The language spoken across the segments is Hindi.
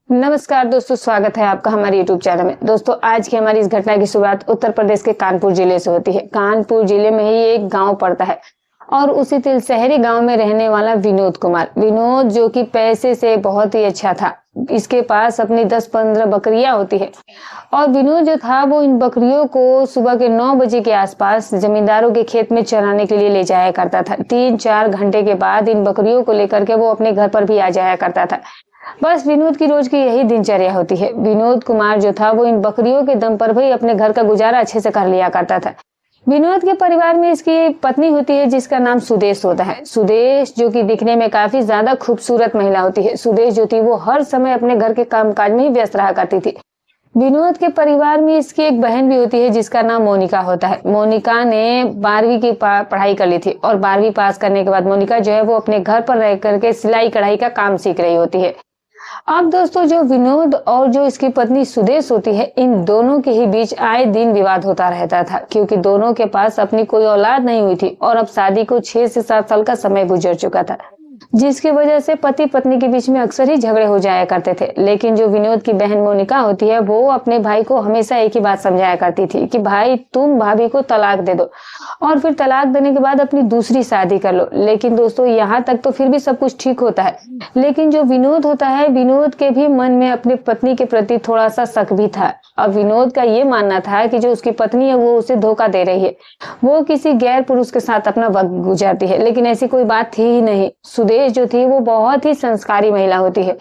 नमस्कार दोस्तों, स्वागत है आपका हमारे YouTube चैनल में। दोस्तों, आज की हमारी इस घटना की शुरुआत उत्तर प्रदेश के कानपुर जिले से होती है। कानपुर जिले में ही एक गांव पड़ता है और उसी तिलशहरी गांव में रहने वाला विनोद कुमार, विनोद जो कि पैसे से बहुत ही अच्छा था। इसके पास अपनी 10-15 बकरियां होती है और विनोद जो था वो इन बकरियों को सुबह के 9 बजे के आसपास जमींदारों के खेत में चराने के लिए ले जाया करता था। 3-4 घंटे के बाद इन बकरियों को लेकर के वो अपने घर पर भी आ जाया करता था। बस विनोद की रोज की यही दिनचर्या होती है। विनोद कुमार जो था वो इन बकरियों के दम पर भी अपने घर का गुजारा अच्छे से कर लिया करता था। विनोद के परिवार में इसकी एक पत्नी होती है जिसका नाम सुदेश होता है। सुदेश जो कि दिखने में काफी ज्यादा खूबसूरत महिला होती है। सुदेश जो थी वो हर समय अपने घर के कामकाज में ही व्यस्त रहा करती थी। विनोद के परिवार में इसकी एक बहन भी होती है जिसका नाम मोनिका होता है। मोनिका ने 12वीं की पढ़ाई कर ली थी और 12वीं पास करने के बाद मोनिका जो है वो अपने घर पर रह करके सिलाई कढ़ाई का काम सीख रही होती है। अब दोस्तों, जो विनोद और जो इसकी पत्नी सुदेश होती है, इन दोनों के ही बीच आए दिन विवाद होता रहता था, क्योंकि दोनों के पास अपनी कोई औलाद नहीं हुई थी और अब शादी को 6 से 7 साल का समय गुजर चुका था, जिसकी वजह से पति पत्नी के बीच में अक्सर ही झगड़े हो जाया करते थे। लेकिन जो विनोद की बहन मोनिका होती है वो अपने भाई को हमेशा एक ही बात समझाया करती थी कि भाई, तुम भाभी को तलाक दे दो और फिर तलाक देने के बाद अपनी दूसरी शादी कर लो। लेकिन दोस्तों, यहाँ तक तो फिर भी सब कुछ ठीक होता है, लेकिन जो विनोद होता है, विनोद के भी मन में अपनी पत्नी के प्रति थोड़ा सा शक भी था। अब विनोद का ये मानना था कि जो उसकी पत्नी है वो उसे धोखा दे रही है, वो किसी गैर पुरुष के साथ अपना वक्त गुजारती है। लेकिन ऐसी कोई बात थी ही नहीं। सुदेश जो थी वो बहुत ही संस्कारी महिला होती है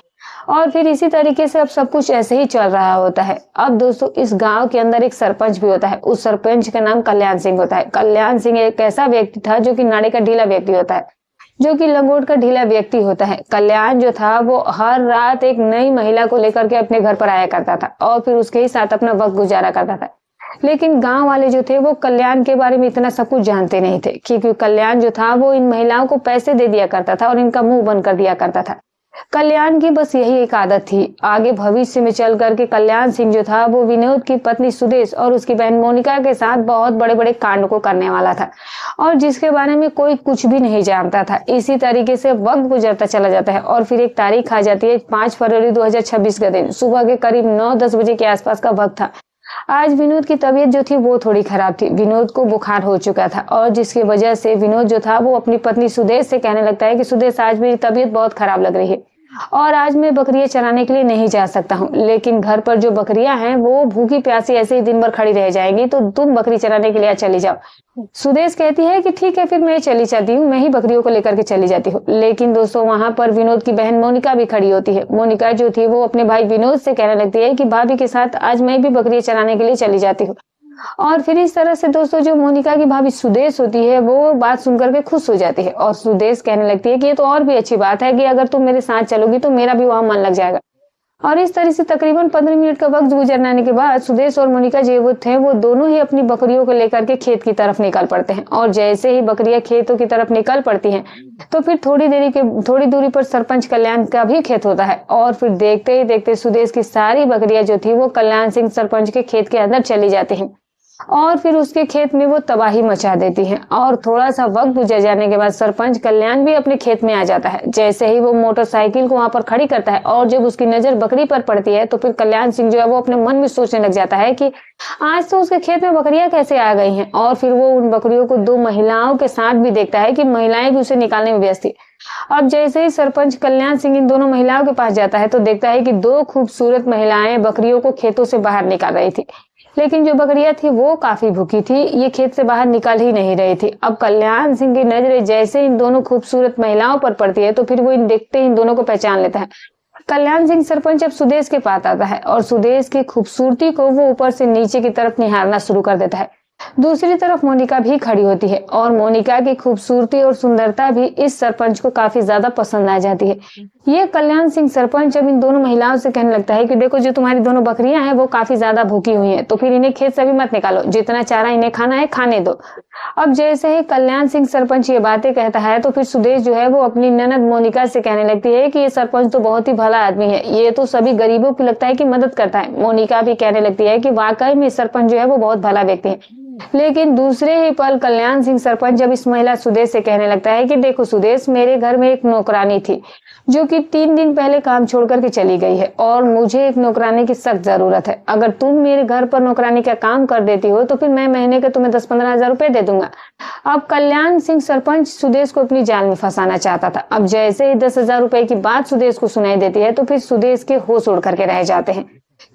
और फिर इसी तरीके से अब सब कुछ ऐसे ही चल रहा होता है। अब दोस्तों, इस गांव के अंदर एक सरपंच भी होता है। उस सरपंच का नाम कल्याण सिंह होता है। कल्याण सिंह एक ऐसा व्यक्ति था जो कि नाड़े का ढीला व्यक्ति होता है, जो कि लंगोट का ढीला व्यक्ति होता है। कल्याण जो था वो हर रात एक नई महिला को लेकर के अपने घर पर आया करता था और फिर उसके ही साथ अपना वक्त गुजारा करता था। लेकिन गांव वाले जो थे वो कल्याण के बारे में इतना सब कुछ जानते नहीं थे, क्योंकि कल्याण जो था वो इन महिलाओं को पैसे दे दिया करता था और इनका मुंह बंद कर दिया करता था। कल्याण की बस यही एक आदत थी। आगे भविष्य में चल करके कल्याण सिंह जो था वो विनोद की पत्नी सुदेश और उसकी बहन मोनिका के साथ बहुत बड़े बड़े कांड को करने वाला था और जिसके बारे में कोई कुछ भी नहीं जानता था। इसी तरीके से वक्त गुजरता चला जाता है और फिर एक तारीख आ जाती है, 5 फरवरी 2026 का दिन। सुबह के करीब 9-10 बजे के आसपास का वक्त था। आज विनोद की तबीयत जो थी वो थोड़ी खराब थी। विनोद को बुखार हो चुका था और जिसकी वजह से विनोद जो था वो अपनी पत्नी सुदेश से कहने लगता है कि सुदेश, आज मेरी तबीयत बहुत खराब लग रही है और आज मैं बकरियां चराने के लिए नहीं जा सकता हूँ, लेकिन घर पर जो बकरियां हैं वो भूखी प्यासी ऐसे ही दिन भर खड़ी रह जाएंगी, तो तुम बकरी चराने के लिए चली जाओ। सुदेश कहती है कि ठीक है, फिर मैं चली जाती हूँ, मैं ही बकरियों को लेकर के चली जाती हूँ। लेकिन दोस्तों, वहां पर विनोद की बहन मोनिका भी खड़ी होती है। मोनिका जो थी वो अपने भाई विनोद से कहने लगती है कि भाभी के साथ आज मैं भी बकरियां चराने के लिए चली जाती हूँ। और फिर इस तरह से दोस्तों, जो मोनिका की भाभी सुदेश होती है वो बात सुनकर के खुश हो जाती है और सुदेश कहने लगती है कि ये तो और भी अच्छी बात है कि अगर तुम मेरे साथ चलोगी तो मेरा भी वहां मन लग जाएगा। और इस तरह से तकरीबन 15 मिनट का वक्त गुजरने के बाद सुदेश और मोनिका जो थे वो दोनों ही अपनी बकरियों को लेकर के खेत की तरफ निकल पड़ते हैं। और जैसे ही बकरियां खेतों की तरफ निकल पड़ती हैं तो फिर थोड़ी दूरी पर सरपंच कल्याण का भी खेत होता है और फिर देखते ही देखते सुदेश की सारी बकरियां जो थी वो कल्याण सिंह सरपंच के खेत के अंदर चली जाती हैं और फिर उसके खेत में वो तबाही मचा देती है। और थोड़ा सा वक्त गुजर जाने के बाद सरपंच कल्याण भी अपने खेत में आ जाता है। जैसे ही वो मोटरसाइकिल को वहां पर खड़ी करता है और जब उसकी नजर बकरी पर पड़ती है तो फिर कल्याण सिंह जो है वो अपने मन में सोचने लग जाता है कि आज तो उसके खेत में बकरियां कैसे आ गई हैं। और फिर वो उन बकरियों को 2 महिलाओं के साथ भी देखता है कि महिलाएं भी उसे निकालने में व्यस्त थी। अब जैसे ही सरपंच कल्याण सिंह इन दोनों महिलाओं के पास जाता है तो देखता है कि 2 खूबसूरत महिलाएं बकरियों को खेतों से बाहर निकाल रही थी, लेकिन जो बकरियां थी वो काफी भूखी थी, ये खेत से बाहर निकल ही नहीं रही थी। अब कल्याण सिंह की नजरें जैसे इन दोनों खूबसूरत महिलाओं पर पड़ती है तो फिर वो इन देखते इन दोनों को पहचान लेता है। कल्याण सिंह सरपंच अब सुदेश के पास आता है और सुदेश की खूबसूरती को वो ऊपर से नीचे की तरफ निहारना शुरू कर देता है। दूसरी तरफ मोनिका भी खड़ी होती है और मोनिका की खूबसूरती और सुंदरता भी इस सरपंच को काफी ज्यादा पसंद आ जाती है। ये कल्याण सिंह सरपंच अब इन दोनों महिलाओं से कहने लगता है कि देखो, जो तुम्हारी दोनों बकरियां हैं वो काफी ज्यादा भूखी हुई हैं, तो फिर इन्हें खेत से भी मत निकालो, जितना चारा इन्हें खाना है खाने दो। अब जैसे ही कल्याण सिंह सरपंच ये बातें कहता है तो फिर सुदेश जो है वो अपनी ननद मोनिका से कहने लगती है कि ये सरपंच तो बहुत ही भला आदमी है, ये तो सभी गरीबों की लगता है कि मदद करता है। मोनिका भी कहने लगती है कि वाकई में सरपंच जो है वो बहुत भला व्यक्ति है। लेकिन दूसरे ही पल कल्याण सिंह सरपंच जब इस महिला सुदेश से कहने लगता है कि देखो सुदेश, मेरे घर में एक नौकरानी थी, जो कि 3 दिन पहले काम छोड़ करके चली गई है और मुझे एक नौकरानी की सख्त जरूरत है। अगर तुम मेरे घर पर नौकरानी का काम कर देती हो तो फिर मैं महीने के तुम्हें 10-15 हजार रुपए दे दूंगा। अब कल्याण सिंह सरपंच सुदेश को अपनी जाल में फंसाना चाहता था। अब जैसे ही 10,000 रुपए की बात सुदेश को सुनाई देती है तो फिर सुदेश के होश उड़ करके रह जाते हैं,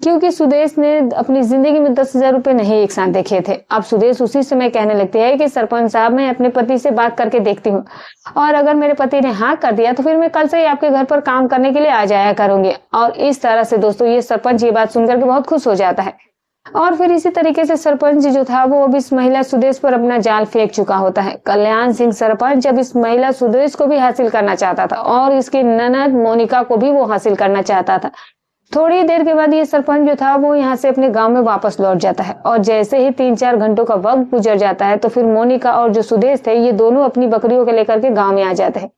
क्योंकि सुदेश ने अपनी जिंदगी में 10,000 रुपए नहीं एक साथ देखे थे। अब सुदेश उसी समय कहने लगती है कि सरपंच साहब, मैं अपने पति से बात करके देखती हूँ और अगर मेरे पति ने हाँ कर दिया तो फिर मैं कल से ही आपके घर पर काम करने के लिए आ जाया करूंगी। और इस तरह से दोस्तों ये सरपंच ये बात सुनकर के बहुत खुश हो जाता है। और फिर इसी तरीके से सरपंच जो था वो अब इस महिला सुदेश पर अपना जाल फेंक चुका होता है। कल्याण सिंह सरपंच अब इस महिला सुदेश को भी हासिल करना चाहता था और इसकी ननद मोनिका को भी वो हासिल करना चाहता था। थोड़ी देर के बाद ये सरपंच जो था वो यहाँ से अपने गांव में वापस लौट जाता है और जैसे ही 3-4 घंटों का वक्त गुजर जाता है तो फिर मोनिका और जो सुदेश थे ये दोनों अपनी बकरियों को लेकर के गांव में आ जाते हैं।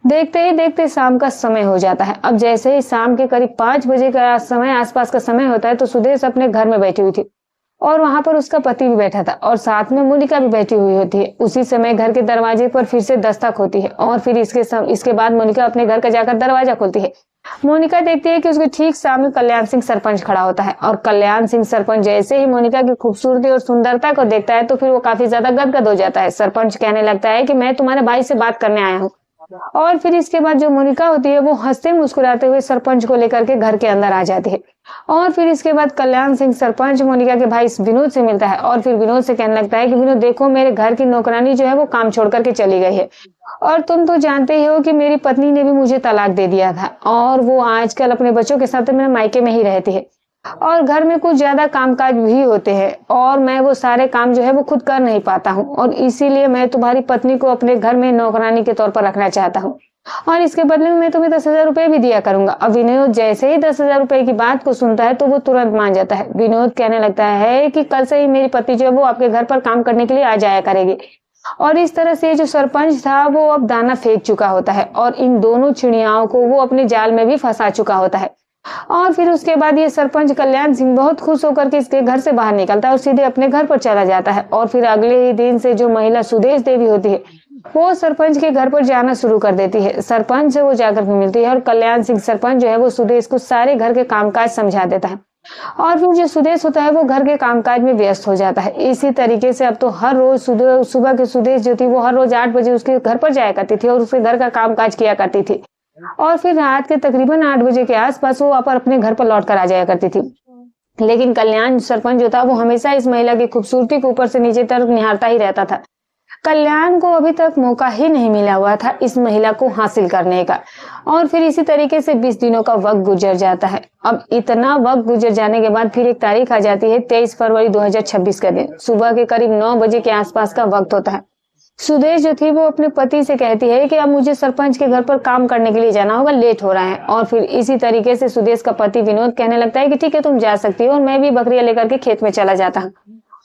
देखते ही देखते शाम का समय हो जाता है। अब जैसे ही शाम के करीब 5 बजे का समय आसपास का समय होता है तो सुदेश अपने घर में बैठी हुई थी और वहां पर उसका पति भी बैठा था और साथ में मोनिका भी बैठी हुई होती है। उसी समय घर के दरवाजे पर फिर से दस्तक होती है और फिर इसके बाद मोनिका अपने घर का जाकर दरवाजा खोलती है। मोनिका देखती है कि उसके ठीक सामने कल्याण सिंह सरपंच खड़ा होता है और कल्याण सिंह सरपंच जैसे ही मोनिका की खूबसूरती और सुंदरता को देखता है तो फिर वो काफी ज्यादा गदगद हो जाता है। सरपंच कहने लगता है कि मैं तुम्हारे भाई से बात करने आया हूँ। और फिर इसके बाद जो मोनिका होती है वो हंसते मुस्कुराते हुए सरपंच को लेकर के घर के अंदर आ जाती है। और फिर इसके बाद कल्याण सिंह सरपंच मोनिका के भाई विनोद से मिलता है और फिर विनोद से कहने लगता है कि विनोद देखो, मेरे घर की नौकरानी जो है वो काम छोड़ करके चली गई है और तुम तो जानते ही हो कि मेरी पत्नी ने भी मुझे तलाक दे दिया था और वो आजकल अपने बच्चों के साथ मेरे मायके में ही रहती है और घर में कुछ ज्यादा कामकाज भी होते हैं और मैं वो सारे काम जो है वो खुद कर नहीं पाता हूँ और इसीलिए मैं तुम्हारी पत्नी को अपने घर में नौकरानी के तौर पर रखना चाहता हूँ और इसके बदले में मैं तुम्हें 10,000 रुपए भी दिया करूंगा। अब विनोद जैसे ही 10,000 रुपए की बात को सुनता है तो वो तुरंत मान जाता है। विनोद कहने लगता है कि कल से ही मेरी पत्नी जो है वो आपके घर पर काम करने के लिए आ जाया करेगी। और इस तरह से जो सरपंच था वो अब दाना फेंक चुका होता है और इन दोनों चिड़ियाओं को वो अपने जाल में भी फंसा चुका होता है। और फिर उसके बाद ये सरपंच कल्याण सिंह बहुत खुश होकर के इसके घर से बाहर निकलता है और सीधे अपने घर पर चला जाता है। और फिर अगले ही दिन से जो महिला सुदेश देवी होती है वो सरपंच के घर पर जाना शुरू कर देती है। सरपंच से वो जाकर मिलती है और कल्याण सिंह सरपंच जो है वो सुदेश को सारे घर के कामकाज समझा देता है और फिर जो सुदेश होता है वो घर के कामकाज में व्यस्त हो जाता है। इसी तरीके से अब तो हर रोज सुबह के सुदेश जो थी वो हर रोज 8 बजे उसके घर पर जाया करती थी और उसके घर का कामकाज किया करती थी और फिर रात के तकरीबन 8 बजे के आसपास वो अपने घर पर लौट कर आ जाया करती थी। लेकिन कल्याण सरपंच जो था वो हमेशा इस महिला की खूबसूरती को ऊपर से नीचे तक निहारता ही रहता था। कल्याण को अभी तक मौका ही नहीं मिला हुआ था इस महिला को हासिल करने का। और फिर इसी तरीके से 20 दिनों का वक्त गुजर जाता है। अब इतना वक्त गुजर जाने के बाद फिर एक तारीख आ जाती है 23 फरवरी 2026 का दिन। सुबह के करीब 9 बजे के आसपास का वक्त होता है। सुदेश जो थी वो अपने पति से कहती है कि अब मुझे सरपंच के घर पर काम करने के लिए जाना होगा, लेट हो रहा है। और फिर इसी तरीके से सुदेश का पति विनोद कहने लगता है कि ठीक है तुम जा सकती हो और मैं भी बकरियां लेकर के खेत में चला जाता हूँ।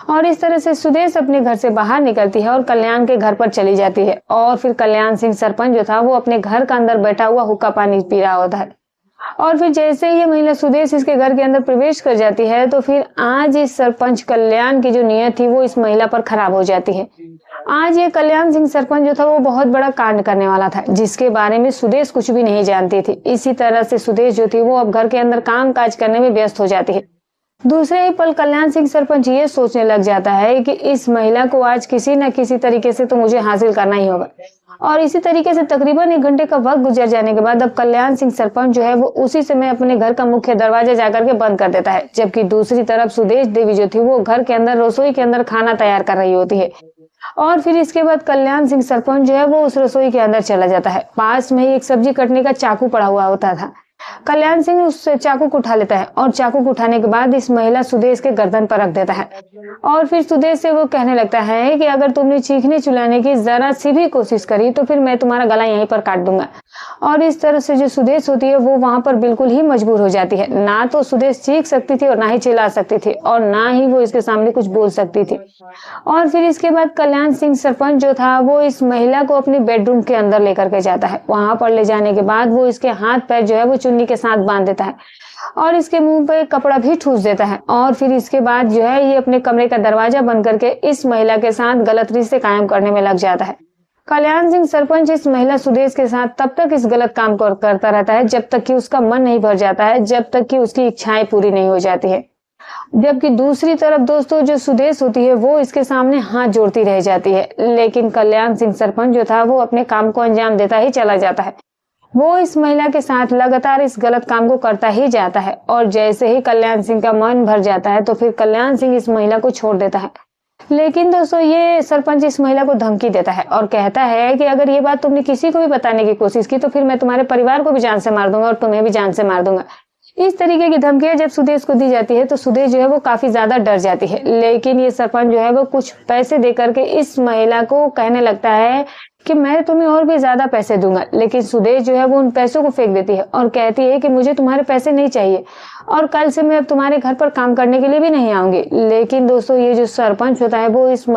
और इस तरह से सुदेश अपने घर से बाहर निकलती है और कल्याण के घर पर चली जाती है। और फिर कल्याण सिंह सरपंच जो था वो अपने घर के अंदर बैठा हुआ हुक्का पानी पी रहा होता है। और फिर जैसे ही ये महिला सुदेश इसके घर के अंदर प्रवेश कर जाती है तो फिर आज इस सरपंच कल्याण की जो नीयत थी वो इस महिला पर खराब हो जाती है। आज ये कल्याण सिंह सरपंच जो था वो बहुत बड़ा कांड करने वाला था जिसके बारे में सुदेश कुछ भी नहीं जानती थी। इसी तरह से सुदेश जो थी वो अब घर के अंदर काम काज करने में व्यस्त हो जाती है। दूसरे ही पल कल्याण सिंह सरपंच ये सोचने लग जाता है कि इस महिला को आज किसी न किसी तरीके से तो मुझे हासिल करना ही होगा। और इसी तरीके से तकरीबन 1 घंटे का वक्त गुजर जाने के बाद अब कल्याण सिंह सरपंच जो है वो उसी समय अपने घर का मुख्य दरवाजा जाकर के बंद कर देता है, जबकि दूसरी तरफ सुदेश देवी जो थी वो घर के अंदर रसोई के अंदर खाना तैयार कर रही होती है। और फिर इसके बाद कल्याण सिंह सरपंच जो है वो उस रसोई के अंदर चला जाता है। पास में ही एक सब्जी कटने का चाकू पड़ा हुआ होता था। कल्याण सिंह उस चाकू को उठा लेता है और चाकू को उठाने के बाद इस महिला सुदेश के गर्दन पर रख देता है। और फिर सुदेश से वो कहने लगता है कि अगर तुमने चीखने चिल्लाने की जरा सी भी कोशिश करी तो फिर मैं तुम्हारा गला यहीं पर काट दूंगा। और इस तरह से जो सुदेश होती है वो वहां पर बिल्कुल ही मजबूर हो जाती है। ना तो सुदेश चीख सकती थी और ना ही चिल्ला सकती थी और ना ही वो इसके सामने कुछ बोल सकती थी। और फिर इसके बाद कल्याण सिंह सरपंच जो था वो इस महिला को अपने बेडरूम के अंदर लेकर के जाता है। वहां पर ले जाने के बाद वो इसके हाथ पैर जो है वो चुन्नी के साथ बांध देता है और इसके मुंह पे कपड़ा भी ठूस देता है। और फिर इसके बाद जो है ये अपने कमरे का दरवाजा बंद करके इस महिला के साथ गलत रिश्ते कायम करने में लग जाता है। कल्याण सिंह सरपंच इस महिला सुदेश के साथ तब तक इस गलत काम को करता रहता है जब तक कि उसका मन नहीं भर जाता है, जब तक कि उसकी इच्छाएं पूरी नहीं हो जाती है। जबकि दूसरी तरफ दोस्तों जो सुदेश होती है वो इसके सामने हाथ जोड़ती रह जाती है, लेकिन कल्याण सिंह सरपंच जो था वो अपने काम को अंजाम देता ही चला जाता है। वो इस महिला के साथ लगातार इस गलत काम को करता ही जाता है और जैसे ही कल्याण सिंह का मन भर जाता है तो फिर कल्याण सिंह इस महिला को छोड़ देता है। लेकिन दोस्तों ये सरपंच इस महिला को धमकी देता है और कहता है कि अगर ये बात तुमने किसी को भी बताने की कोशिश की तो फिर मैं तुम्हारे परिवार को भी जान से मार दूंगा और तुम्हें भी जान से मार दूंगा। इस तरीके की धमकियां जब सुदेश को दी जाती है तो सुदेश जो है वो काफी ज्यादा डर जाती है, लेकिन ये सरपंच जो है वो कुछ पैसे दे करके इस महिला को कहने लगता है कि मैं तुम्हें और भी ज्यादा पैसे दूंगा। लेकिन सुदेश जो है वो उन पैसों को फेंक देती है और कहती है कि मुझे तुम्हारे पैसे नहीं चाहिए और कल से मैं अब तुम्हारे घर पर काम करने के लिए भी नहीं आऊंगी। लेकिन दोस्तों ये जो सरपंच होता है वो इस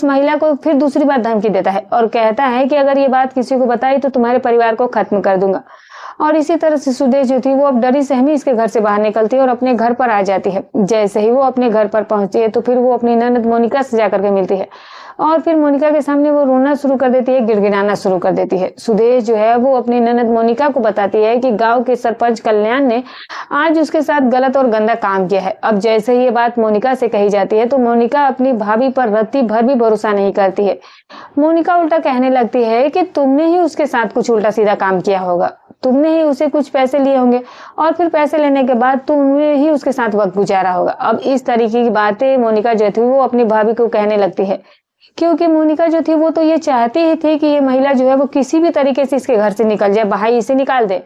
महिला को फिर दूसरी बार धमकी देता है और कहता है कि अगर ये बात किसी को बताई तो तुम्हारे परिवार को खत्म कर दूंगा। और इसी तरह से सुदेश जो थी वो अब डरी सहमी इसके घर से बाहर निकलती है और अपने घर पर आ जाती है। जैसे ही वो अपने घर पर पहुंचती है तो फिर वो अपनी ननद मोनिका से जाकर के मिलती है और फिर मोनिका के सामने वो रोना शुरू कर देती है, गिड़गिड़ाना शुरू कर देती है। सुदेश जो है वो अपनी ननद मोनिका को बताती है कि गांव के सरपंच कल्याण ने आज उसके साथ गलत और गंदा काम किया है। अब जैसे ही ये बात मोनिका से कही जाती है तो मोनिका अपनी भाभी पर रत्ती भर भी भरोसा नहीं करती है। मोनिका उल्टा कहने लगती है कि तुमने ही उसके साथ कुछ उल्टा सीधा काम किया होगा, तुमने ही उसे कुछ पैसे लिए होंगे और फिर पैसे लेने के बाद तुमने ही उसके साथ वक्त गुजारा होगा। अब इस तरीके की बातें मोनिका जो थी वो अपनी भाभी को कहने लगती है, क्योंकि मोनिका जो थी वो तो ये चाहती ही थी कि ये महिला जो है वो किसी भी तरीके से इसके घर से निकल जाए, भाई इसे निकाल दे।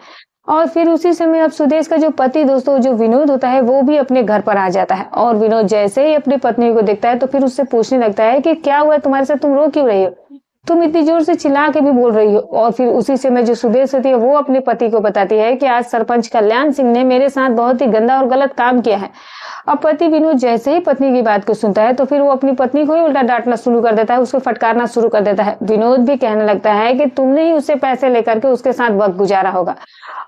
और फिर उसी समय अब सुदेश का जो पति दोस्तों जो विनोद होता है वो भी अपने घर पर आ जाता है और विनोद जैसे ही अपनी पत्नी को देखता है तो फिर उससे पूछने लगता है कि क्या हुआ तुम्हारे साथ, तुम रो क्यों रही हो, तुम इतनी जोर से चिल्ला के भी बोल रही हो। और फिर उसी समय जो सुदेश होती है वो अपने पति को बताती है कि आज सरपंच कल्याण सिंह ने मेरे साथ बहुत ही गंदा और गलत काम किया है। अब पति विनोद जैसे ही पत्नी की बात को सुनता है तो फिर वो अपनी पत्नी को ही उल्टा डांटना शुरू कर देता है, उसको फटकारना शुरू कर देता है। विनोद भी कहने लगता है कि तुमने ही उससे पैसे लेकर के उसके साथ वक्त गुजारा होगा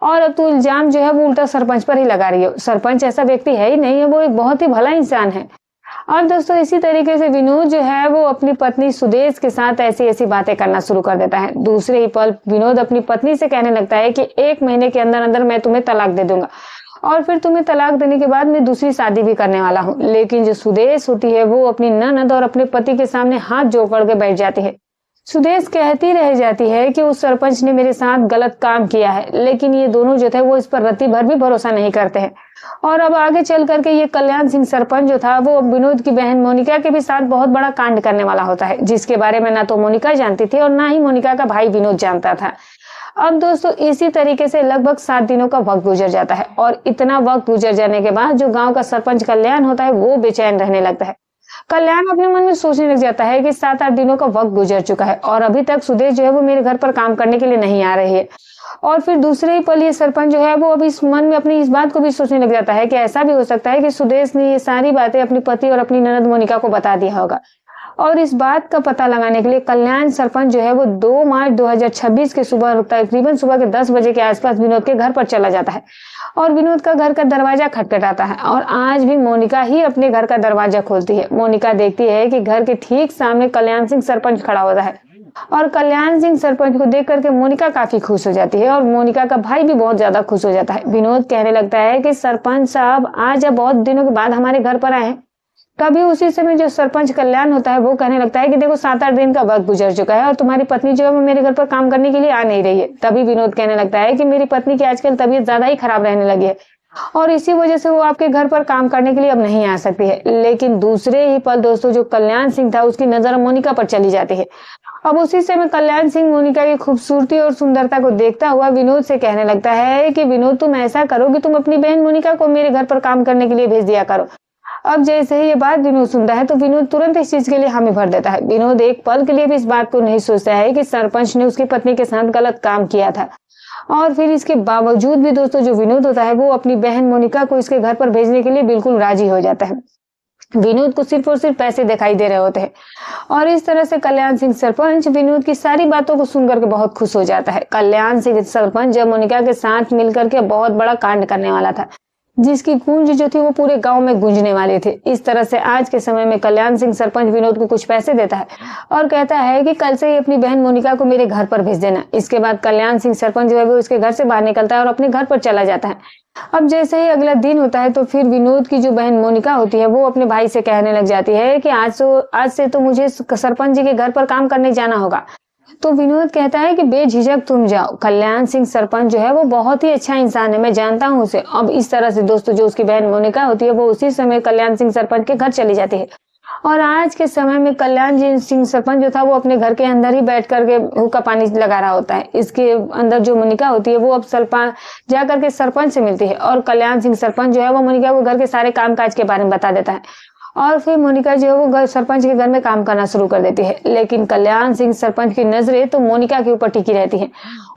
और अब तो इल्जाम जो है वो उल्टा सरपंच पर ही लगा रही हो। सरपंच ऐसा व्यक्ति है ही नहीं है, वो एक बहुत ही भला इंसान है। और दोस्तों इसी तरीके से विनोद जो है वो अपनी पत्नी सुदेश के साथ ऐसी ऐसी बातें करना शुरू कर देता है। दूसरे ही पल विनोद अपनी पत्नी से कहने लगता है कि 1 महीने के अंदर अंदर मैं तुम्हें तलाक दे दूंगा और फिर तुम्हें तलाक देने के बाद मैं दूसरी शादी भी करने वाला हूँ। लेकिन जो सुदेश होती है वो अपनी ननद और अपने पति के सामने हाथ जोड़ करके बैठ जाती है। सुदेश कहती रह जाती है कि उस सरपंच ने मेरे साथ गलत काम किया है, लेकिन ये दोनों जो थे वो इस पर रत्ती भर भी भरोसा नहीं करते हैं। और अब आगे चल करके ये कल्याण सिंह सरपंच जो था वो विनोद की बहन मोनिका के भी साथ बहुत बड़ा कांड करने वाला होता है, जिसके बारे में ना तो मोनिका जानती थी और ना ही मोनिका का भाई विनोद जानता था। अब दोस्तों इसी तरीके से लगभग 7 दिनों का वक्त गुजर जाता है और इतना वक्त गुजर जाने के बाद जो गांव का सरपंच कल्याण होता है वो बेचैन रहने लगता है। कल्याण अपने मन में सोचने लग जाता है कि 7-8 दिनों का वक्त गुजर चुका है और अभी तक सुदेश जो है वो मेरे घर पर काम करने के लिए नहीं आ रही है। और फिर दूसरे ही पल ये सरपंच जो है वो अभी इस मन में अपनी इस बात को भी सोचने लग जाता है कि ऐसा भी हो सकता है कि सुदेश ने ये सारी बातें अपनी पति और अपनी ननद मोनिका को बता दिया होगा। और इस बात का पता लगाने के लिए कल्याण सरपंच जो है वो 2 मार्च 2026 के सुबह तकरीबन सुबह के 10 बजे के आसपास विनोद के घर पर चला जाता है और विनोद का घर का दरवाजा खटखटाता है और आज भी मोनिका ही अपने घर का दरवाजा खोलती है। मोनिका देखती है कि घर के ठीक सामने कल्याण सिंह सरपंच खड़ा होता है और कल्याण सिंह सरपंच को देख करके मोनिका काफी खुश हो जाती है और मोनिका का भाई भी बहुत ज्यादा खुश हो जाता है। विनोद कहने लगता है कि सरपंच साहब आज अब बहुत दिनों के बाद हमारे घर पर आए हैं। तभी उसी समय जो सरपंच कल्याण होता है वो कहने लगता है कि देखो 7-8 दिन का वक्त गुजर चुका है और तुम्हारी पत्नी जो है वो मेरे घर पर काम करने के लिए आ नहीं रही है। तभी विनोद कहने लगता है कि मेरी पत्नी की आजकल तबीयत ज्यादा ही खराब रहने लगी है और इसी वजह से वो आपके घर पर काम करने के लिए अब नहीं आ सकती है। लेकिन दूसरे ही पल दोस्तों जो कल्याण सिंह था उसकी नजर मोनिका पर चली जाती है। अब उसी समय कल्याण सिंह मोनिका की खूबसूरती और सुंदरता को देखता हुआ विनोद से कहने लगता है कि विनोद तुम ऐसा करो कि तुम अपनी बहन मोनिका को मेरे घर पर काम करने के लिए भेज दिया करो। अब जैसे ही ये बात विनोद सुनता है तो विनोद तुरंत इस चीज के लिए हामी भर देता है। विनोद एक पल के लिए भी इस बात को नहीं सोचता है कि सरपंच ने उसकी पत्नी के साथ गलत काम किया था। और फिर इसके बावजूद भी दोस्तों जो विनोद होता है वो अपनी बहन मोनिका को इसके घर पर भेजने के लिए बिल्कुल राजी हो जाता है। विनोद को सिर्फ और सिर्फ पैसे दिखाई दे रहे होते हैं और इस तरह से कल्याण सिंह सरपंच विनोद की सारी बातों को सुनकर के बहुत खुश हो जाता है। कल्याण सिंह सरपंच जब मोनिका के साथ मिलकर के बहुत बड़ा कांड करने वाला था, जिसकी गूंज जो थी वो पूरे गांव में गूंजने वाली थी। इस तरह से आज के समय में कल्याण सिंह सरपंच विनोद को कुछ पैसे देता है और कहता है कि कल से ही अपनी बहन मोनिका को मेरे घर पर भेज देना। इसके बाद कल्याण सिंह सरपंच जो है वो उसके घर से बाहर निकलता है और अपने घर पर चला जाता है। अब जैसे ही अगला दिन होता है तो फिर विनोद की जो बहन मोनिका होती है वो अपने भाई से कहने लग जाती है कि आज से तो मुझे सरपंच जी के घर पर काम करने जाना होगा। तो विनोद कहता है कि बेझिझक तुम जाओ, कल्याण सिंह सरपंच जो है वो बहुत ही अच्छा इंसान है, मैं जानता हूँ उसे। अब इस तरह से दोस्तों जो उसकी बहन मोनिका होती है वो उसी समय कल्याण सिंह सरपंच के घर चली जाती है। और आज के समय में कल्याण सिंह सरपंच जो था वो अपने घर के अंदर ही बैठ करके हुक्का पानी लगा रहा होता है। इसके अंदर जो मोनिका होती है वो अब जा करके सरपंच से मिलती है और कल्याण सिंह सरपंच जो है वो मोनिका को घर के सारे कामकाज के बारे में बता देता है और फिर मोनिका जो है वो सरपंच के घर में काम करना शुरू कर देती है। लेकिन कल्याण सिंह सरपंच की नजरें तो मोनिका के ऊपर टिकी रहती हैं।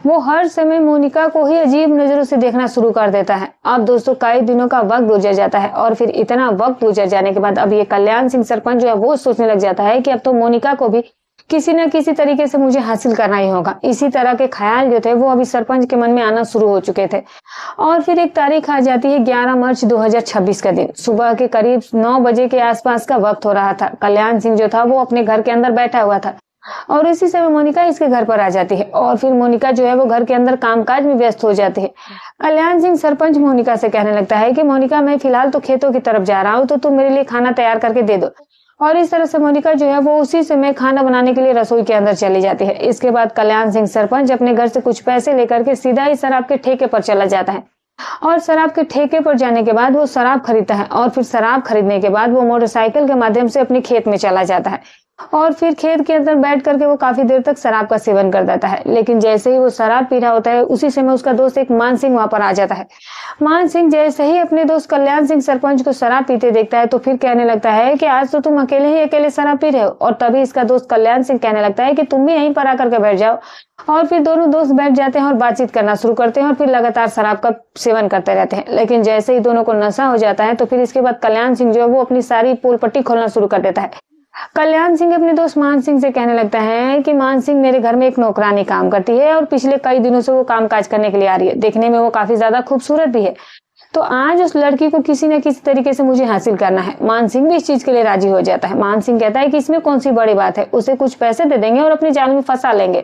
वो हर समय मोनिका को ही अजीब नजरों से देखना शुरू कर देता है। अब दोस्तों कई दिनों का वक्त गुजर जाता है और फिर इतना वक्त गुजर जाने के बाद अब ये कल्याण सिंह सरपंच जो है वो सोचने लग जाता है कि अब तो मोनिका को भी किसी न किसी तरीके से मुझे हासिल करना ही होगा। इसी तरह के ख्याल जो थे वो अभी सरपंच के मन में आना शुरू हो चुके थे। और फिर एक तारीख आ जाती है 11 मार्च 2026 का दिन। सुबह के करीब 9 बजे के आसपास का वक्त हो रहा था। कल्याण सिंह जो था वो अपने घर के अंदर बैठा हुआ था और इसी समय मोनिका इसके घर पर आ जाती है और फिर मोनिका जो है वो घर के अंदर कामकाज में व्यस्त हो जाती है। कल्याण सिंह सरपंच मोनिका से कहने लगता है कि मोनिका, मैं फिलहाल तो खेतों की तरफ जा रहा हूँ, तो तुम मेरे लिए खाना तैयार करके दे दो। और इस तरह से मोनिका जो है वो उसी समय खाना बनाने के लिए रसोई के अंदर चली जाती है। इसके बाद कल्याण सिंह सरपंच अपने घर से कुछ पैसे लेकर के सीधा ही शराब के ठेके पर चला जाता है और शराब के ठेके पर जाने के बाद वो शराब खरीदता है और फिर शराब खरीदने के बाद वो मोटरसाइकिल के माध्यम से अपने खेत में चला जाता है और फिर खेत के अंदर बैठ करके वो काफी देर तक शराब का सेवन कर देता है। लेकिन जैसे ही वो शराब पी रहा होता है उसी समय उसका दोस्त एक मान सिंह वहां पर आ जाता है। मान सिंह जैसे ही अपने दोस्त कल्याण सिंह सरपंच को शराब पीते देखता है तो फिर कहने लगता है कि आज तो तुम अकेले शराब पी रहे हो। और तभी इसका दोस्त कल्याण सिंह कहने लगता है कि तुम भी यहीं पर आकर के बैठ जाओ। और फिर दोनों दोस्त बैठ जाते हैं और बातचीत करना शुरू करते हैं और फिर लगातार शराब का सेवन करते रहते हैं। लेकिन जैसे ही दोनों को नशा हो जाता है तो फिर इसके बाद कल्याण सिंह जो है वो अपनी सारी पोल पट्टी खोलना शुरू कर देता है। कल्याण सिंह अपने दोस्त मान सिंह से कहने लगता है कि मान सिंह, मेरे घर में एक नौकरानी काम करती है और पिछले कई दिनों से वो कामकाज करने के लिए आ रही है। देखने में वो काफी ज्यादा खूबसूरत भी है, तो आज उस लड़की को किसी न किसी तरीके से मुझे हासिल करना है। मान सिंह भी इस चीज के लिए राजी हो जाता है। मान सिंह कहता है कि इसमें कौन सी बड़ी बात है, उसे कुछ पैसे दे देंगे और अपने जाल में फंसा लेंगे।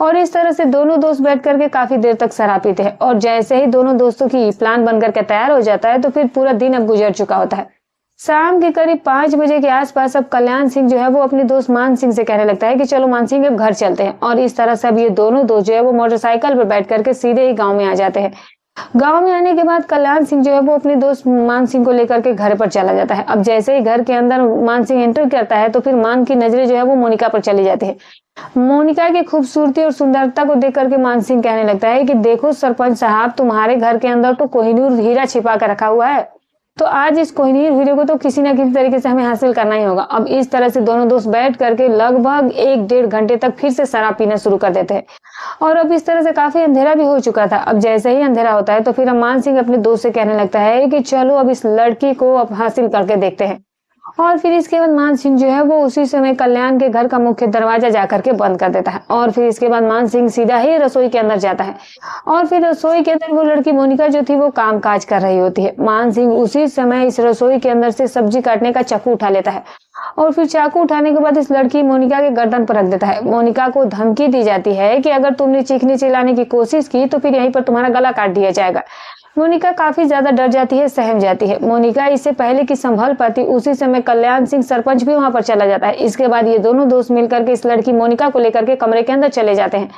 और इस तरह से दोनों दोस्त बैठ करके काफी देर तक शराब पीते हैं और जैसे ही दोनों दोस्तों की प्लान बनकर के तैयार हो जाता है तो फिर पूरा दिन अब गुजर चुका होता है। शाम के करीब 5 बजे के आसपास अब कल्याण सिंह जो है वो अपने दोस्त मान सिंह से कहने लगता है कि चलो मान सिंह अब घर चलते हैं। और इस तरह से अब ये दोनों दोस्त जो है वो मोटरसाइकिल पर बैठ करके सीधे ही गांव में आ जाते हैं। गांव में आने के बाद कल्याण सिंह जो है वो अपने दोस्त मान सिंह को लेकर के घर पर चला जाता है। अब जैसे ही घर के अंदर मान सिंह एंटर करता है तो फिर मान की नजरें जो है वो मोनिका पर चली जाती है। मोनिका की खूबसूरती और सुंदरता को देख करके मान सिंह कहने लगता है कि देखो सरपंच साहब, तुम्हारे घर के अंदर तो कोहिनूर हीरा छिपा कर रखा हुआ है, तो आज इस कोहिनूर हीरे को तो किसी न किसी तरीके से हमें हासिल करना ही होगा। अब इस तरह से दोनों दोस्त बैठ करके लगभग 1-1.5 घंटे तक फिर से शराब पीना शुरू कर देते हैं। और अब इस तरह से काफी अंधेरा भी हो चुका था। अब जैसे ही अंधेरा होता है तो फिर मान सिंह अपने दोस्त से कहने लगता है कि चलो अब इस लड़की को अब हासिल करके देखते हैं। और फिर इसके बाद मान सिंह जो है वो उसी समय कल्याण के घर का मुख्य दरवाजा जाकर के बंद कर देता है। और फिर इसके बाद मान सिंह सीधा ही रसोई के अंदर जाता है और फिर रसोई के अंदर वो लड़की मोनिका जो थी वो कामकाज कर रही होती है। मान सिंह उसी समय इस रसोई के अंदर से सब्जी काटने का चाकू उठा लेता है और फिर चाकू उठाने के बाद इस लड़की मोनिका के गर्दन पर रख देता है। मोनिका को धमकी दी जाती है कि अगर तुमने चीखने चिल्लाने की कोशिश की तो फिर यहीं पर तुम्हारा गला काट दिया जाएगा। मोनिका काफी ज्यादा डर जाती है, सहम जाती है। मोनिका इससे पहले कि संभल पाती उसी समय कल्याण सिंह सरपंच भी वहां पर चला जाता है। इसके बाद ये दोनों दोस्त मिलकर के इस लड़की मोनिका को लेकर के कमरे के अंदर चले जाते हैं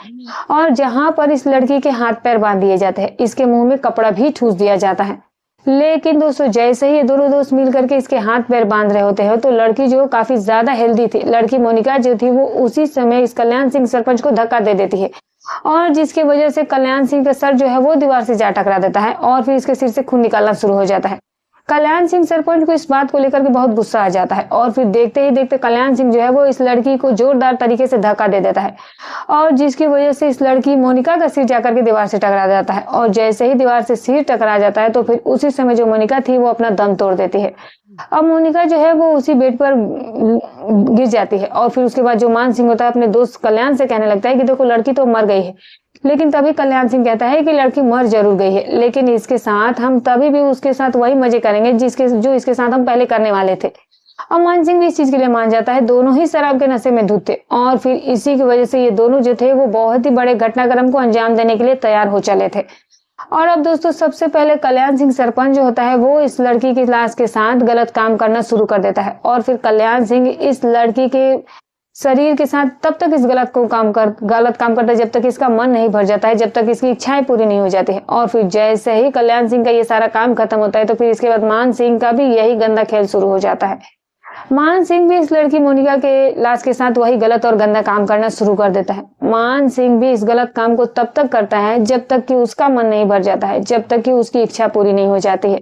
और जहां पर इस लड़की के हाथ पैर बांध दिए जाते हैं, इसके मुंह में कपड़ा भी ठूस दिया जाता है। लेकिन दोस्तों जैसे ही ये दोनों दोस्त मिल करके इसके हाथ पैर बांध रहे होते हैं तो लड़की जो काफी ज्यादा हेल्दी थी, लड़की मोनिका जो थी वो उसी समय इस कल्याण सिंह सरपंच को धक्का दे देती है और जिसकी वजह से कल्याण सिंह का सर जो है वो दीवार से जा टकरा देता है और फिर इसके सिर से खून निकलना शुरू हो जाता है। कल्याण सिंह सरपंच को इस बात को लेकर के बहुत गुस्सा आ जाता है और फिर देखते ही देखते कल्याण सिंह जो है वो इस लड़की को जोरदार तरीके से धक्का दे देता है और जिसकी वजह से इस लड़की मोनिका का सिर जाकर के दीवार से टकरा जाता है। और जैसे ही दीवार से सिर टकरा जाता है तो फिर उसी समय जो मोनिका थी वो अपना दम तोड़ देती है। अब मोनिका जो है वो उसी बेड पर गिर जाती है और फिर उसके बाद जो मान सिंह होता है अपने दोस्त कल्याण से कहने लगता है कि देखो लड़की तो मर गई है, लेकिन तभी कल्याण सिंह कहता है कि लड़की मर जरूर गई है, लेकिन इसके साथ हम तभी भी उसके साथ वही मजे करेंगे जो इसके साथ हम पहले करने वाले थे। अब मान सिंह भी इस चीज के लिए मान जाता है। दोनों ही शराब के नशे में धुत थे और फिर इसी की वजह से ये दोनों जो थे वो बहुत ही बड़े घटनाक्रम को अंजाम देने के लिए तैयार हो चले थे। और अब दोस्तों सबसे पहले कल्याण सिंह सरपंच जो होता है वो इस लड़की की लाश के साथ गलत काम करना शुरू कर देता है और फिर कल्याण सिंह इस लड़की के शरीर के साथ तब तक इस गलत काम करता है जब तक इसका मन नहीं भर जाता है, जब तक इसकी इच्छाएं पूरी नहीं हो जाती है। और फिर जैसे ही कल्याण सिंह का ये सारा काम खत्म होता है तो फिर इसके बाद मान सिंह का भी यही गंदा खेल शुरू हो जाता है। मान सिंह भी इस लड़की मोनिका के लाश के साथ वही गलत और गंदा काम करना शुरू कर देता है। मान सिंह भी इस गलत काम को तब तक करता है जब तक कि उसका मन नहीं भर जाता है, जब तक कि उसकी इच्छा पूरी नहीं हो जाती है।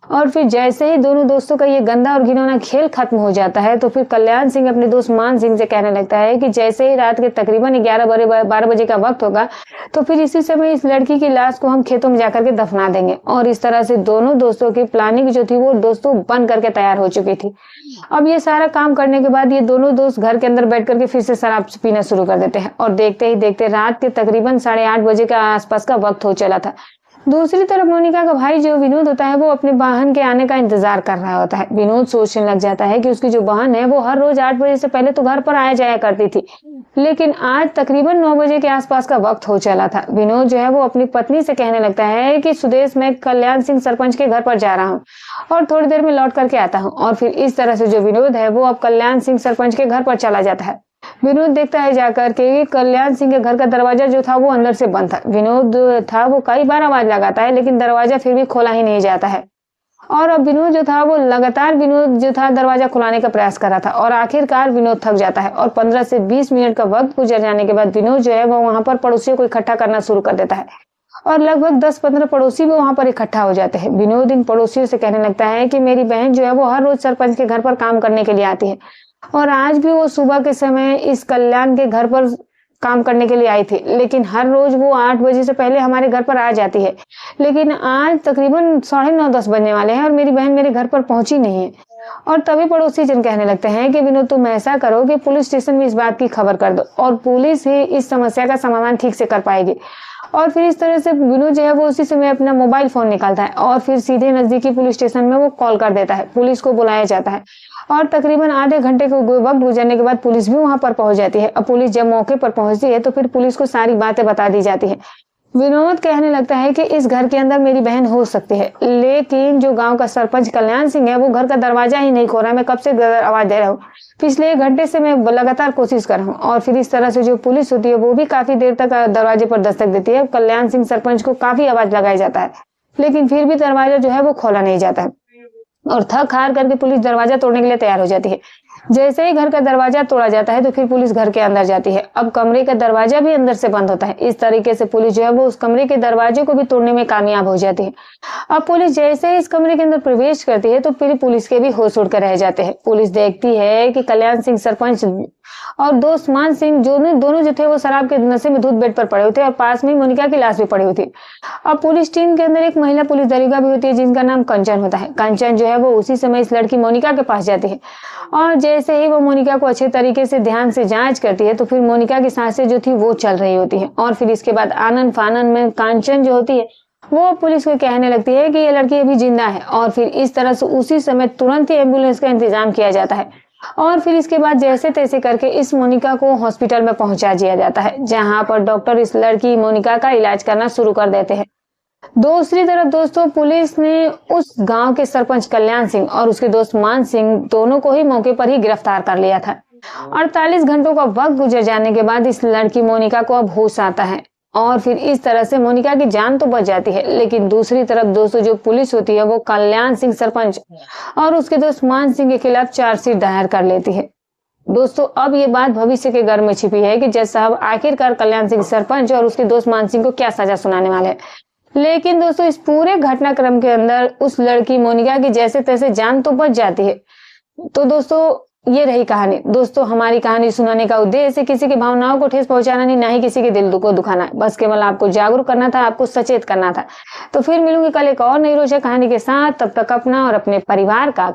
और फिर जैसे ही दोनों दोस्तों का ये गंदा और घिनौना खेल खत्म हो जाता है तो फिर कल्याण सिंह अपने दोस्त मान सिंह से कहने लगता है कि जैसे ही रात के तकरीबन 11-12 बजे का वक्त होगा तो फिर इसी समय इस लड़की की लाश को हम खेतों में जाकर के दफना देंगे। और इस तरह से दोनों दोस्तों की प्लानिंग जो थी वो दोस्तों बन करके तैयार हो चुकी थी। अब ये सारा काम करने के बाद ये दोनों दोस्त घर के अंदर बैठ करके फिर से शराब पीना शुरू कर देते हैं और देखते ही देखते रात के तकरीबन 8:30 बजे के आसपास का वक्त हो चला था। दूसरी तरफ मोनिका का भाई जो विनोद होता है वो अपने बहन के आने का इंतजार कर रहा होता है। विनोद सोचने लग जाता है कि उसकी जो बहन है वो हर रोज 8 बजे से पहले तो घर पर आया जाया करती थी, लेकिन आज तकरीबन 9 बजे के आसपास का वक्त हो चला था। विनोद जो है वो अपनी पत्नी से कहने लगता है कि सुदेश मैं कल्याण सिंह सरपंच के घर पर जा रहा हूँ और थोड़ी देर में लौट करके आता हूँ। और फिर इस तरह से जो विनोद है वो अब कल्याण सिंह सरपंच के घर पर चला जाता है। विनोद देखता है जाकर के कल्याण सिंह के घर का दरवाजा जो था वो अंदर से बंद था। विनोद था वो कई बार आवाज लगाता है लेकिन दरवाजा फिर भी खोला ही नहीं जाता है। और अब विनोद जो था वो लगातार दरवाजा खुलाने का प्रयास कर रहा था और आखिरकार विनोद थक जाता है और 15 से 20 मिनट का वक्त गुजर जाने के बाद विनोद जो है वो वहां पर पड़ोसियों को इकट्ठा करना शुरू कर देता है और लगभग 10-15 पड़ोसी भी वहां पर इकट्ठा हो जाते हैं। विनोद इन पड़ोसियों से कहने लगता है कि मेरी बहन जो है वो हर रोज सरपंच के घर पर काम करने के लिए आती है और आज भी वो सुबह के समय इस कल्याण के घर पर काम करने के लिए आई थी, लेकिन हर रोज वो 8 बजे से पहले हमारे घर पर आ जाती है, लेकिन आज तकरीबन 9:30-10 बजने वाले हैं और मेरी बहन मेरे घर पर पहुंची नहीं है। और तभी पड़ोसी जन कहने लगते हैं कि विनोद तुम ऐसा करो कि पुलिस स्टेशन में इस बात की खबर कर दो और पुलिस ही इस समस्या का समाधान ठीक से कर पाएगी। और फिर इस तरह से विनोद जो है वो उसी समय अपना मोबाइल फोन निकालता है और फिर सीधे नजदीकी पुलिस स्टेशन में वो कॉल कर देता है। पुलिस को बुलाया जाता है और तकरीबन आधे घंटे के वक्त गुजरने के बाद पुलिस भी वहां पर पहुंच जाती है। अब पुलिस जब मौके पर पहुंचती है तो फिर पुलिस को सारी बातें बता दी जाती है। विनोद कहने लगता है कि इस घर के अंदर मेरी बहन हो सकती है, लेकिन जो गांव का सरपंच कल्याण सिंह है वो घर का दरवाजा ही नहीं खोल रहा। मैं कब से आवाज दे रहा हूँ, पिछले 1 घंटे से मैं लगातार कोशिश कर रहा हूँ। और फिर इस तरह से जो पुलिस होती है वो भी काफी देर तक दरवाजे पर दस्तक देती है। कल्याण सिंह सरपंच को काफी आवाज लगाया जाता है, लेकिन फिर भी दरवाजा जो है वो खोला नहीं जाता है और थक हार करके पुलिस दरवाजा तोड़ने के लिए तैयार हो जाती है। जैसे ही घर का दरवाजा तोड़ा जाता है तो फिर पुलिस घर के अंदर जाती है। अब कमरे का दरवाजा भी अंदर से बंद होता है। इस तरीके से पुलिस जो है वो उस कमरे के दरवाजे को भी तोड़ने में कामयाब हो जाती है। अब पुलिस जैसे ही इस कमरे के अंदर प्रवेश करती है तो फिर पुलिस के भी होश उड़कर रह जाते हैं। पुलिस देखती है कि कल्याण सिंह सरपंच और दोस्त मान सिंह दोनों जो थे वो शराब के नशे में धुत बेड पर पड़े हुए थे और पास में मोनिका की लाश भी पड़ी हुई थी। अब पुलिस टीम के अंदर एक महिला पुलिस दरोगा भी होती है जिनका नाम कंचन होता है। कंचन जो है वो उसी समय इस लड़की मोनिका के पास जाती है और जैसे ही वो मोनिका को अच्छे तरीके से ध्यान से जांच करती है तो फिर मोनिका की सांसें जो थी वो चल रही होती है। और फिर इसके बाद आनन फानन में कांचन जो होती है वो पुलिस को कहने लगती है कि ये लड़की अभी जिंदा है और फिर इस तरह से उसी समय तुरंत ही एम्बुलेंस का इंतजाम किया जाता है। और फिर इसके बाद जैसे तैसे करके इस मोनिका को हॉस्पिटल में पहुंचा दिया जाता है, जहां पर डॉक्टर इस लड़की मोनिका का इलाज करना शुरू कर देते हैं। दूसरी तरफ दोस्तों पुलिस ने उस गांव के सरपंच कल्याण सिंह और उसके दोस्त मान सिंह दोनों को ही मौके पर ही गिरफ्तार कर लिया था। 48 घंटों का वक्त गुजर जाने के बाद इस लड़की मोनिका को अब होश आता है और फिर इस तरह से मोनिका की जान तो बच जाती है, लेकिन दूसरी तरफ दोस्तों जो पुलिस होती है वो कल्याण सिंह सरपंच और उसके दोस्त मान सिंह के खिलाफ चार्जशीट दायर कर लेती है। दोस्तों अब ये बात भविष्य के घर में छिपी है कि जज साहब आखिरकार कल्याण सिंह सरपंच और उसके दोस्त मान सिंह को क्या सजा सुनाने वाले हैं। लेकिन दोस्तों इस पूरे घटनाक्रम के अंदर उस लड़की मोनिका की जैसे तैसे जान तो बच जाती है। तो दोस्तों ये रही कहानी। दोस्तों हमारी कहानी सुनाने का उद्देश्य किसी की भावनाओं को ठेस पहुंचाना नहीं, ना ही किसी के दिल को दुखाना, बस केवल आपको जागरूक करना था, आपको सचेत करना था। तो फिर मिलूंगी कल एक और नई रोचक कहानी के साथ। तब तक अपना और अपने परिवार का